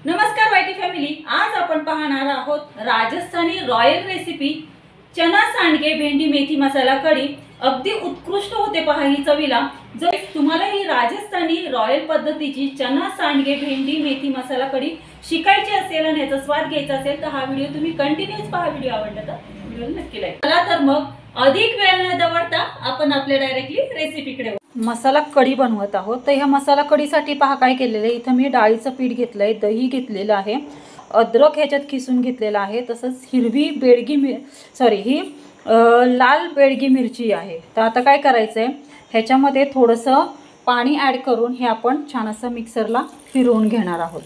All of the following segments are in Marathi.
नमस्कार वाईटी फॅमिली, आज आपण पाहणार आहोत राजस्थानी रॉयल रेसिपी चना सांडगे भेंडी मेथी मसाला कढी। अगदी उत्कृष्ट होते पहा ही चवीला। जर तुम्हाला ही राजस्थानी रॉयल पद्धतीची चना सांडगे भेंडी मेथी मसाला कढी शिकायची असेल आणि याचा स्वाद घ्यायचा असेल तर हा व्हिडिओ तुम्ही कंटिन्यूअस पहा। व्हिडिओ आवडला तर व्हिडिओला नक्की लाईक करा। तर मग अधिक वेळ न दवडता आपण आपल्या डायरेक्टली रेसिपीकडे मसाला कढी बनवत आहोत। तर ह्या मसाला कढीसाठी पहा काय केलेलं आहे। इथं मी डाळीचं पीठ घेतलंय, दही घेतलेलं आहे, अद्रक ह्याच्यात किसून घेतलेला आहे, तसंच हिरवी बेडगी ही लाल बेडगी मिरची आहे। तर आता काय करायचं आहे, ह्याच्यामध्ये थोडंसं पाणी ॲड करून हे आपण छान असं मिक्सरला फिरवून घेणार आहोत।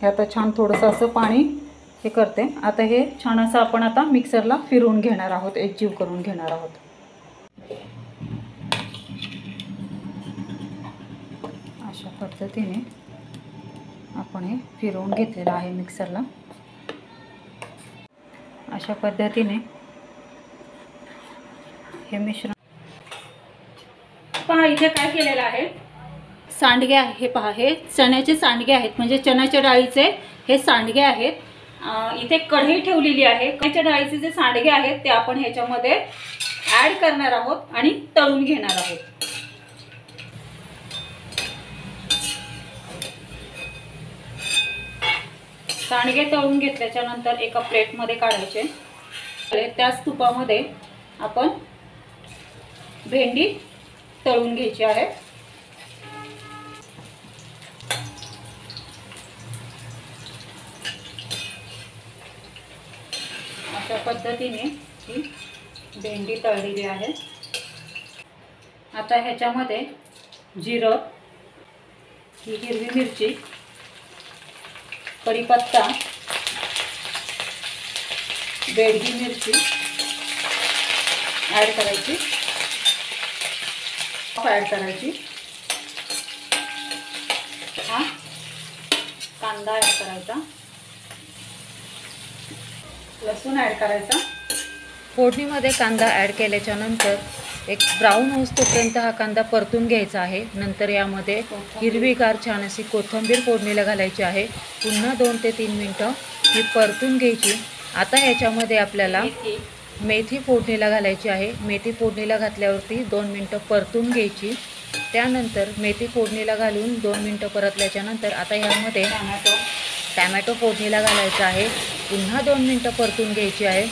हे आता छान थोडंसं असं पाणी हे करते। आता हे छान असं आपण आता मिक्सरला फिरवून घेणार आहोत, एकजीव करून घेणार आहोत। अशा पद्धतीने आपण हे फिरवून घेतलेलं आहे मिक्सरला। अशा पद्धतीने हे मिश्रण पहा। इथे काय केलेलं आहे, सांडगे आहे हे पहा, हे चण्याचे सांडगे आहेत, म्हणजे चण्याच्या डाळीचे हे सांडगे आहेत। इथे कढई ठेवलेली आहे, चण्याच्या डाळीचे जे सांडगे आहेत ते आपण ह्याच्यामध्ये ॲड करणार आहोत आणि तळून घेणार आहोत। सांडगे तळून घेतल्याच्या नंतर एका प्लेटमध्ये काढायचे। त्याच तुपामध्ये आपण भेंडी तळून घ्यायची आहे। अशा पद्धतीने ही भेंडी तळलेली आहे। आता ह्याच्यामध्ये जिरं, ही हिरवी मिरची, कढीपत्ता, बेडगी मिरची ॲड करायची, ॲड करायची, हा कांदा ॲड करायचा, लसूण ॲड करायचा। फोडणीमध्ये कांदा ॲड केल्याच्या नंतर एक ब्राऊन होईपर्यंत हा कांदा परतून घ्यायचा आहे। नंतर यामध्ये हिरवीगार छान अशी कोथिंबीर फोडणीला घालायची आहे। पुन्हा 2 ते 3 मिनिटं ही परतून घ्यायची। आता ह्याच्यामध्ये आपल्याला मेथी फोडणीला घालायची आहे। मेथी फोडणीला घातल्यावरती 2 मिनिटं परतून घ्यायची। त्यानंतर मेथी फोडणीला घालून 2 मिनिटं परतल्याच्या नंतर आता ह्यामध्ये टॅमॅटो फोडणीला घालायचा आहे। पुन्हा 2 मिनिटं परतून घ्यायची आहे।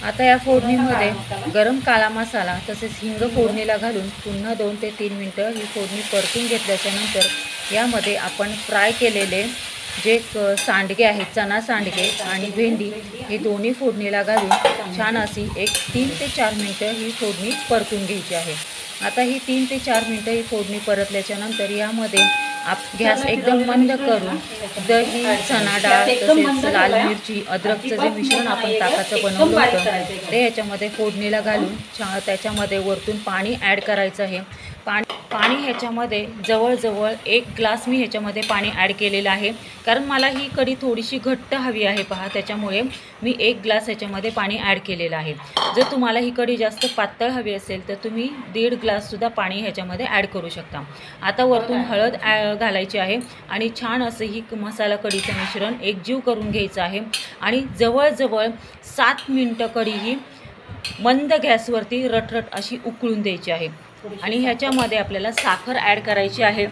आता या फोडणीमध्ये गरम काळा मसाला तसेच हिंग फोडणीला घालून पुन्हा 2 ते 3 मिनिटं ही फोडणी परतून घेतल्याच्या नंतर यामध्ये आपण फ्राय केलेले जे सांडगे आहेत, चना सांडगे आणि भेंडी, हे दोन्ही फोडणीला घालून छान अशी एक 3 ते 4 मिनिटं ही फोडणी परतून घ्यायची आहे। आता ही 3 ते 4 मिनिटं ही फोडणी परतल्याच्या नंतर यामध्ये गॅस एकदम मंद करून दही, चना डाळ तसेच लाल मिरची, अद्रकचं जे मिश्रण आपण ताकाचं बनवलं होतं ते ह्याच्यामध्ये फोडणीला घालून त्याच्यामध्ये वरतून पाणी ॲड करायचं आहे। पाणी ह्याच्यामध्ये जवळजवळ 1 ग्लास मी ह्याच्यामध्ये पाणी ॲड केलेलं आहे, कारण मला ही कढी थोडीशी घट्ट हवी आहे पहा, त्याच्यामुळे मी 1 ग्लास ह्याच्यामध्ये पाणी ॲड केलेलं आहे। जर तुम्हाला ही कढी जास्त पातळ हवी असेल तर तुम्ही 1.5 ग्लाससुद्धा पाणी ह्याच्यामध्ये ॲड करू शकता। आता वरतून हळद घालायची आहे आणि छान असं ही मसाला कढीचं मिश्रण एकजीव करून घ्यायचं आहे आणि जवळजवळ 7 मिनिटं कढी ही मंद गॅसवरती रटरट अशी उकळून द्यायची आहे। आणि ह्याच्यामध्ये आपल्याला साखर ॲड करायची आहे।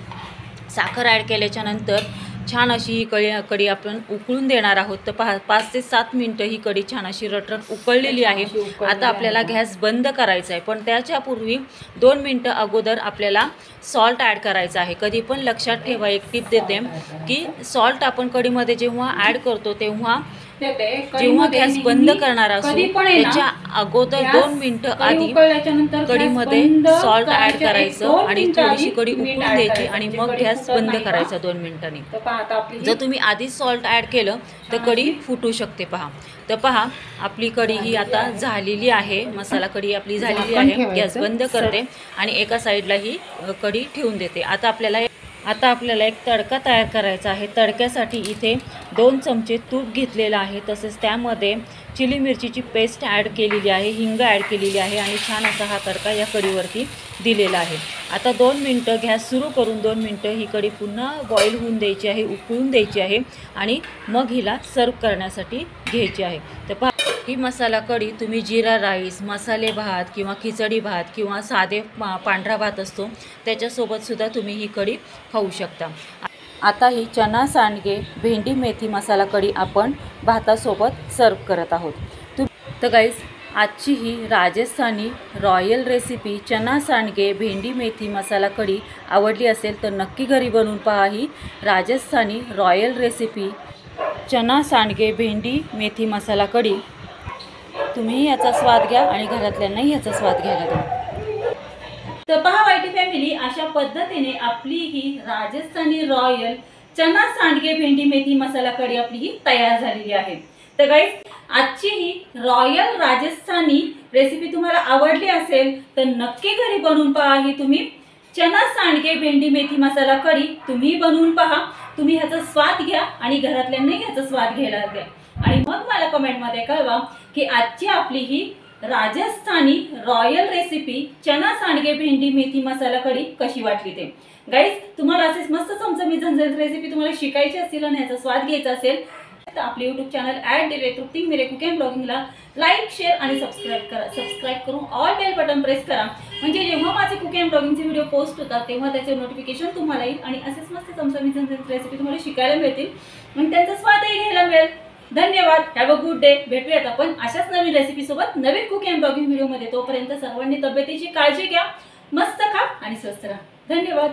साखर ॲड केल्याच्या नंतर छान अशी ही कढी आपण उकळून देणार आहोत। तर 5 ते 7 मिनिटं ही कढी छान अशी रटरट उकळलेली आहे। आता आपल्याला गॅस बंद करायचा आहे, पण त्याच्यापूर्वी 2 मिनिटं अगोदर आपल्याला सॉल्ट ॲड करायचा आहे। कधी पण लक्षात ठेवा, एक टिप देते की सॉल्ट आपण कढीमध्ये जेव्हा ॲड करतो तेव्हा गॅस बंद करणार असो त्याच्या अगोदर 2 मिनिटं आधी कढीमध्ये सॉल्ट ॲड करायचं आणि थोडीशी कढी उकळून द्यायची आणि मग गॅस बंद करायचा 2 मिनिटांनी। जर तुम्ही आधीच सॉल्ट ॲड केलं तर कढी फुटू शकते पहा। तर पहा आपली कढी ही आता झालेली आहे, मसाला कढी आपली झालेली आहे। गॅस बंद करते आणि एका साईडला ही कढी ठेवून देते। आता आपल्याला आता आपल्याला एक तडका तयार करायचा आहे। तडक्यासाठी इथे 2 चमचे तूप घेतलेलं आहे, तसेच त्यामध्ये चिली मिरचीची पेस्ट ॲड केलेली आहे, हिंग ॲड केलेली आहे आणि छान असा हा तडका या कढीवरती दिलेला आहे। आता 2 मिनटं गॅस सुरू करून 2 मिनटं ही कढी पुन्हा बॉईल होऊन द्यायची आहे, उकळून द्यायची आहे आणि मग हिला सर्व करण्यासाठी घ्यायची आहे। तर पहा, ही मसाला कढी तुम्ही जीरा राईस, मसाले भात किंवा खिचडी भात किंवा साधे पांढरा भात असतो त्याच्यासोबत सुद्धा तुम्ही ही कढी खाऊ शकता। आता ही चना सांडगे भेंडी मेथी मसाला कढी आपण भातासोबत सर्व करत आहोत। तर गाईज, आजची ही राजस्थानी रॉयल रेसिपी चना सांडगे भेंडी मेथी मसाला कढी आवडली असेल तर नक्की घरी बनवून पहा। ही राजस्थानी रॉयल रेसिपी चना सांडगे भेंडी मेथी मसाला कढी तुम्ही याचा स्वाद घ्या आणि घरातल्यांनाही याचा स्वाद घ्यायला द्या। तर पहा वाईटी फॅमिली, अशा पद्धतीने आपली ही राजस्थानी रॉयल चना सांडगे भेंडी मेथी मसाला कढी आपली ही तयार झालेली आहे। तर गाईज, आजची ही रॉयल राजस्थानी रेसिपी तुम्हाला आवडली असेल तर नक्की घरी बनवून पहा। ही तुम्ही चना सांडगे भेंडी मेथी मसाला कढी तुम्ही बनवून पहा, तुम्ही ह्याचा स्वाद घ्या आणि घरातल्यांनाही ह्याचा स्वाद घ्यायला द्या आणि मग मला कमेंटमध्ये कळवा की आजची आपली ही राजस्थानी रॉयल रेसिपी चना सांडगे भेंडी मेथी मसाला कढी कशी वाटली ते। गाईज, तुम्हाला असेच मस्त चमचमीत झणझणीत रेसिपी तुम्हाला शिकायची असेल आणि ह्याचा स्वाद घ्यायचा असेल तर आपले यूट्यूब चॅनल @तृप्ती मेरे कुक एंड ब्लॉगिंगला लाईक, शेअर आणि सबस्क्राईब करा। सबस्क्राईब करून ऑल बेल बटन प्रेस करा, म्हणजे जेव्हा माझे कुक एंड ब्लॉगिंगचे व्हिडिओ पोस्ट होतात तेव्हा त्याचे नोटिफिकेशन तुम्हाला येईल आणि असेच मस्त चमचमीत झणझणीत रेसिपी तुम्हाला शिकायला मिळतील आणि त्यांचा स्वादही घ्यायला मिळेल। धन्यवाद, हॅव अ गुड डे। भेटूयात आपण अशाच नवीन रेसिपी सोबत नवीन कुक एंड ब्लॉगिंग व्हिडिओ मध्ये। तोपर्यंत सर्वांनी तब्येतीची काळजी घ्या, मस्त खा आणि स्वस्थ राहा। धन्यवाद।